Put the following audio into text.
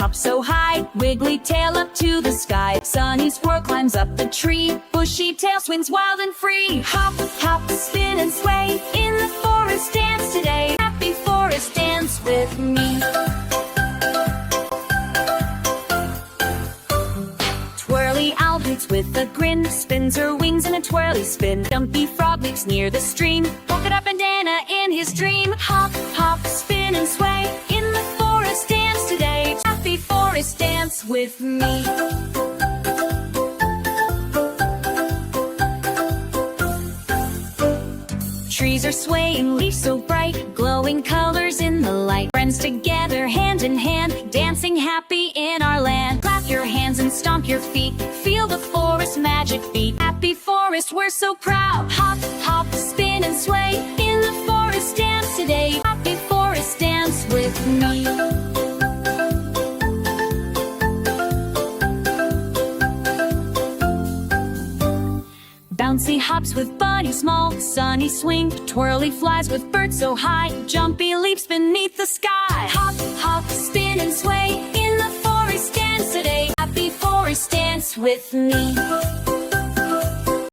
hop so high, wiggly tail up to the sky. Sunny squirrel climbs up the tree, bushy tail swings wild and free. Hop, hop, spin and sway, in the forest dance today. Happy forest dance with me. Twirly owl hoots with a grin, spins her wings in a twirly spin. Dumpy frog leaps near the stream, polka dot bandana in his dream. Hop, hop, spin and sway, in the forest dance today. Happy forest dance with me. Trees are swaying, leaves so bright, glowing colors in the light. Friends together, hand in hand, dancing happy in our land. Clap your hands and stomp your feet, feel the forest magic beat. Happy forest, we're so proud. Hop, hop, spin and sway, in the forest dance today. Happy forest dance with me. Bouncy hops with bunnies small, sunny swing, twirly flies with birds so high, jumpy leaps beneath the sky. Hop, hop, spin and sway, in the forest dance today. Happy forest dance with me.